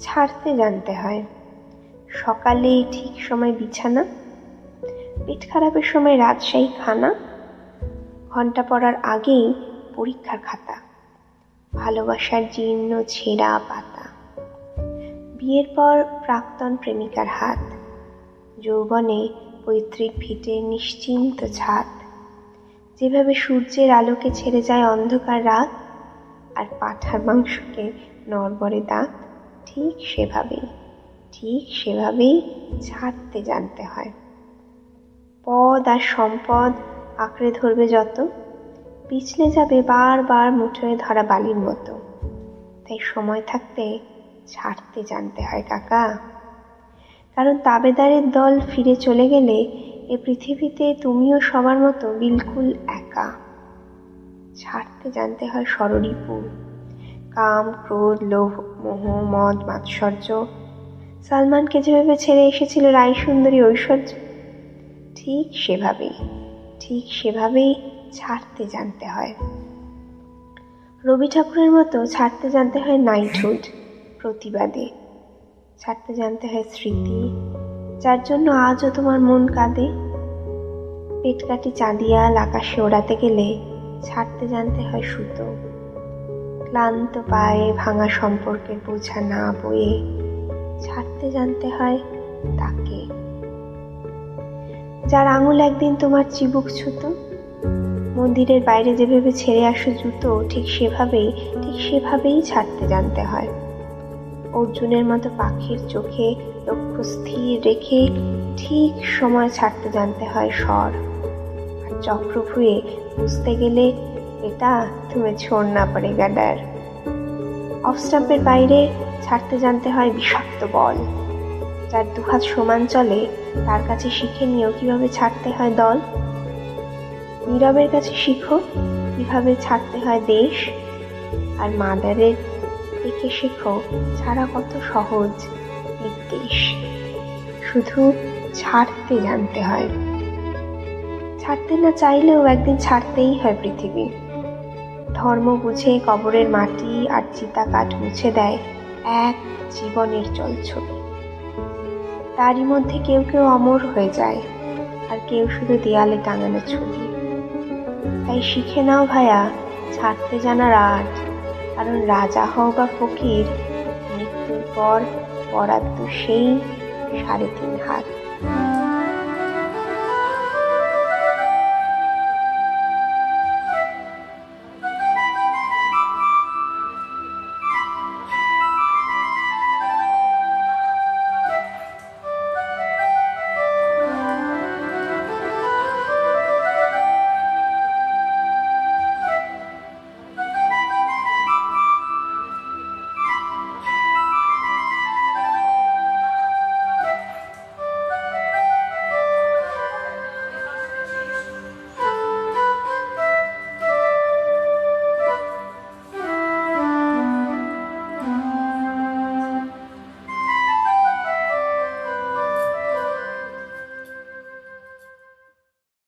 ছাড়তে জানতে হয়। সকালে ঠিক সময় বিছানা, পেট খারাপের সময় রাজশাহী খানা, ঘন্টা পড়ার আগেই পরীক্ষার খাতা, ভালোবাসার জীর্ণ ছেঁড়া পাতা, বিয়ের পর প্রাক্তন প্রেমিকার হাত, যৌবনে পৈতৃক ভিটের নিশ্চিন্ত ছাদ, যেভাবে সূর্যের আলোকে ছেড়ে যায় অন্ধকার রাত আর পাঁঠার মাংসকে নড়বড়ে দাঁত, ঠিক সেভাবেই ছাড়তে জানতে হয়। পদ আর সম্পদ আঁকড়ে ধরবে যত, পিছলে যাবে বারবার মুঠোয় ধরা বালির মতো। তাই সময় থাকতে ছাড়তে জানতে হয় কাকা। কারণ তাবেদারের দল ফিরে চলে গেলে এ পৃথিবীতে তুমিও সবার মতো বিলকুল একা। ছাড়তে জানতে হয় ষড়রিপু, কাম, ক্রোধ, লোভ, মোহ, মদ, মাৎসর্য। সালমানকে যেভাবে ছেড়ে এসেছিল রায়সুন্দরী ঐশ্বর্য, ঠিক সেভাবেই ছাড়তে জানতে হয়। রবি ঠাকুরের মতো ছাড়তে জানতে হয় নাইটহুড, প্রতিবাদে। ছাড়তে জানতে হয় স্মৃতি, যার জন্য আজও তোমার মন কাঁদে। পেটকাটি চাঁদিয়াল আকাশে ওড়াতে গেলে ছাড়তে জানতে হয় সুতো। ক্লান্ত পায়ে ভাঙা সম্পর্কের বোঝা না বয়ে ছাড়তে জানতে হয় তাকে। যার আঙুল একদিন তোমার চিবুক ছুতো, মন্দিরের বাইরে যেভাবে ছেড়ে আসো জুতো, ঠিক সেভাবেই ছাড়তে জানতে হয়। অর্জুনের মতো পাখির চোখে লক্ষ্য স্থির রেখে ঠিক সময় ছাড়তে জানতে হয় স্বর। আর চক্রভুয়ে বুঝতে গেলে এটা তুমি ছোড়না পড়েগা ডর। অফ স্টাম্পের বাইরে ছাড়তে জানতে হয় বিষাক্ত বল। যার দুহাত সমান চলে তার কাছে শিখে নিও কিভাবে ছাড়তে হয় দল। নীরবের কাছে শিখো কিভাবে ছাড়তে হয় দেশ। আর মাদারের দেখে শেখো ছাড়া কত সহজ নির্দেশ। শুধু ছাড়তে জানতে হয়। ছাড়তে না চাইলেও একদিন ছাড়তেই হয় পৃথিবী। ধর্ম বুঝে কবরের মাটি আর চিতা কাঠ মুছে দেয় এক জীবনের জলছবি। তারই মধ্যে কেউ অমর হয়ে যায়, আর কেউ শুধু দেয়ালে টাঙানো ছবি। তাই শিখে নাও ভায়া ছাড়তে জানার আর্ট, কারণ রাজা হও বা ফকির, মৃত্যুর পর বরাদ্দ সেই 3.5 হাত।